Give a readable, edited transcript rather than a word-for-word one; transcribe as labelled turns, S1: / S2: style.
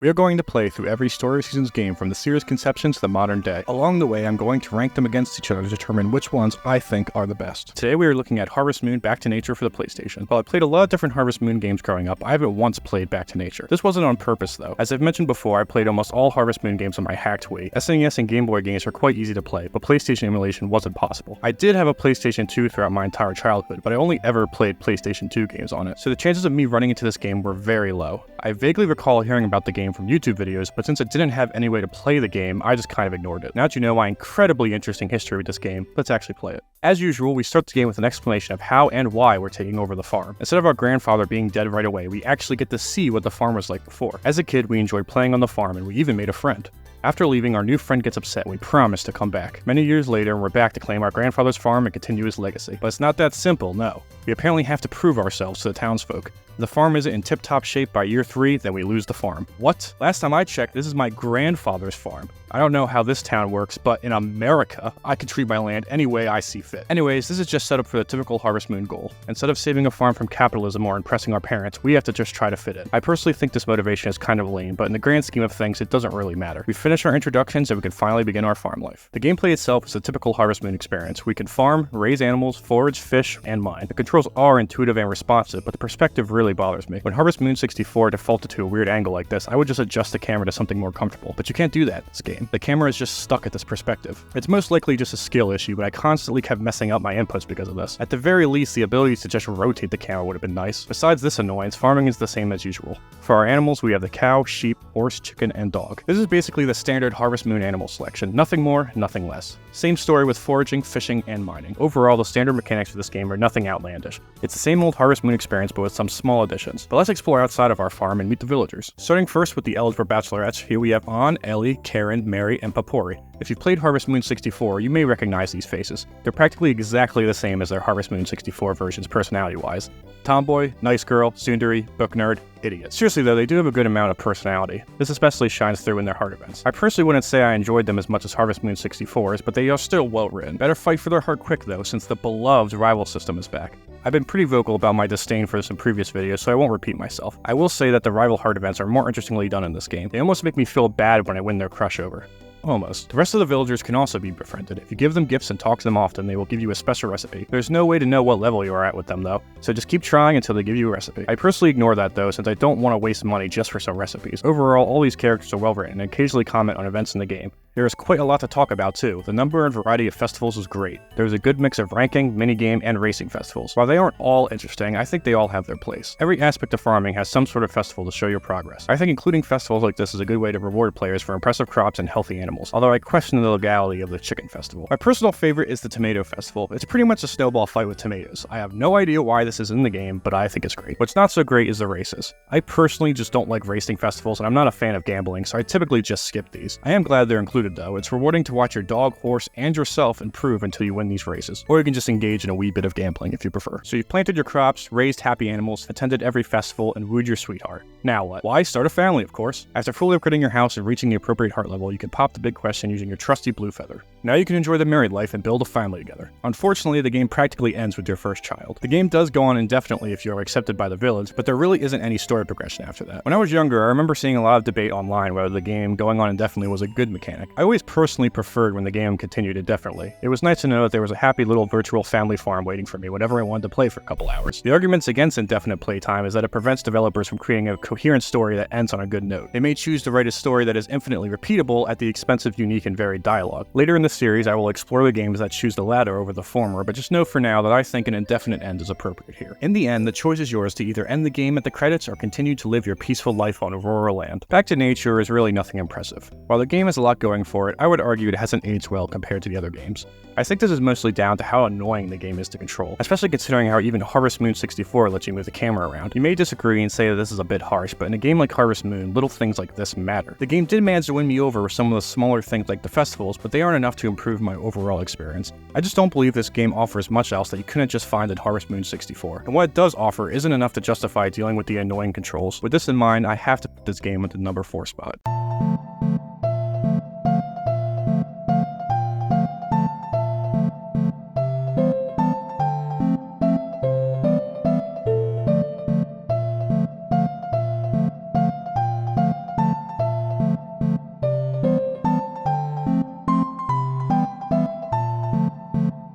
S1: We are going to play through every Story Seasons game from the series' conception to the modern day. Along the way, I'm going to rank them against each other to determine which ones I think are the best. Today we are looking at Harvest Moon Back to Nature for the PlayStation. While I played a lot of different Harvest Moon games growing up, I haven't once played Back to Nature. This wasn't on purpose though. As I've mentioned before, I played almost all Harvest Moon games on my hacked Wii. SNES and Game Boy games are quite easy to play, but PlayStation emulation wasn't possible. I did have a PlayStation 2 throughout my entire childhood, but I only ever played PlayStation 2 games on it, so the chances of me running into this game were very low. I vaguely recall hearing about the game from YouTube videos, but since it didn't have any way to play the game, I just kind of ignored it. Now that you know my incredibly interesting history with this game, let's actually play it. As usual, we start the game with an explanation of how and why we're taking over the farm. Instead of our grandfather being dead right away, we actually get to see what the farm was like before. As a kid, we enjoyed playing on the farm and we even made a friend. After leaving, our new friend gets upset and we promise to come back. Many years later, we're back to claim our grandfather's farm and continue his legacy. But it's not that simple, no. We apparently have to prove ourselves to the townsfolk. If the farm isn't in tip-top shape by year 3, then we lose the farm. What? Last time I checked, this is my grandfather's farm. I don't know how this town works, but in America, I can treat my land any way I see fit. Anyways, this is just set up for the typical Harvest Moon goal. Instead of saving a farm from capitalism or impressing our parents, we have to just try to fit in. I personally think this motivation is kind of lame, but in the grand scheme of things, it doesn't really matter. We finish our introductions and we can finally begin our farm life. The gameplay itself is a typical Harvest Moon experience. We can farm, raise animals, forage, fish, and mine. The controls are intuitive and responsive, but the perspective really bothers me. When Harvest Moon 64 defaulted to a weird angle like this, I would just adjust the camera to something more comfortable. But you can't do that in this game. The camera is just stuck at this perspective. It's most likely just a skill issue, but I constantly kept messing up my inputs because of this. At the very least, the ability to just rotate the camera would have been nice. Besides this annoyance, farming is the same as usual. For our animals, we have the cow, sheep, horse, chicken, and dog. This is basically the standard Harvest Moon animal selection. Nothing more, nothing less. Same story with foraging, fishing, and mining. Overall, the standard mechanics for this game are nothing outlandish. It's the same old Harvest Moon experience, but with some small additions. But let's explore outside of our farm and meet the villagers. Starting first with the eligible bachelorettes, here we have Ann, Ellie, Karen, Mary, and Papori. If you've played Harvest Moon 64, you may recognize these faces. They're practically exactly the same as their Harvest Moon 64 versions personality-wise. Tomboy, nice girl, tsundere, book nerd, idiot. Seriously though, they do have a good amount of personality. This especially shines through in their heart events. I personally wouldn't say I enjoyed them as much as Harvest Moon 64's, but they are still well written. Better fight for their heart quick though, since the beloved rival system is back. I've been pretty vocal about my disdain for this in previous videos, so I won't repeat myself. I will say that the rival heart events are more interestingly done in this game. They almost make me feel bad when I win their crush over. Almost. The rest of the villagers can also be befriended. If you give them gifts and talk to them often, they will give you a special recipe. There's no way to know what level you are at with them though, so just keep trying until they give you a recipe. I personally ignore that though, since I don't want to waste money just for some recipes. Overall, all these characters are well written and occasionally comment on events in the game. There is quite a lot to talk about too. The number and variety of festivals is great. There's a good mix of ranking, minigame, and racing festivals. While they aren't all interesting, I think they all have their place. Every aspect of farming has some sort of festival to show your progress. I think including festivals like this is a good way to reward players for impressive crops and healthy animals, although I question the legality of the chicken festival. My personal favorite is the tomato festival. It's pretty much a snowball fight with tomatoes. I have no idea why this is in the game, but I think it's great. What's not so great is the races. I personally just don't like racing festivals, and I'm not a fan of gambling, so I typically just skip these. I am glad they're included though. It's rewarding to watch your dog, horse, and yourself improve until you win these races. Or you can just engage in a wee bit of gambling if you prefer. So you've planted your crops, raised happy animals, attended every festival, and wooed your sweetheart. Now what? Why? Start a family, of course. After fully upgrading your house and reaching the appropriate heart level, you can pop the big question using your trusty blue feather. Now you can enjoy the married life and build a family together. Unfortunately, the game practically ends with your first child. The game does go on indefinitely if you are accepted by the village, but there really isn't any story progression after that. When I was younger, I remember seeing a lot of debate online whether the game going on indefinitely was a good mechanic. I always personally preferred when the game continued indefinitely. It was nice to know that there was a happy little virtual family farm waiting for me whenever I wanted to play for a couple hours. The arguments against indefinite playtime is that it prevents developers from creating a coherent story that ends on a good note. They may choose to write a story that is infinitely repeatable at the expense of unique and varied dialogue. Later in the series, I will explore the games that choose the latter over the former, but just know for now that I think an indefinite end is appropriate here. In the end, the choice is yours to either end the game at the credits or continue to live your peaceful life on Aurora Land. Back to Nature is really nothing impressive. While the game has a lot going for it, I would argue it hasn't aged well compared to the other games. I think this is mostly down to how annoying the game is to control, especially considering how even Harvest Moon 64 lets you move the camera around. You may disagree and say that this is a bit harsh, but in a game like Harvest Moon, little things like this matter. The game did manage to win me over with some of the smaller things like the festivals, but they aren't enough to improve my overall experience. I just don't believe this game offers much else that you couldn't just find in Harvest Moon 64. And what it does offer isn't enough to justify dealing with the annoying controls. With this in mind, I have to put this game at the number 4 spot.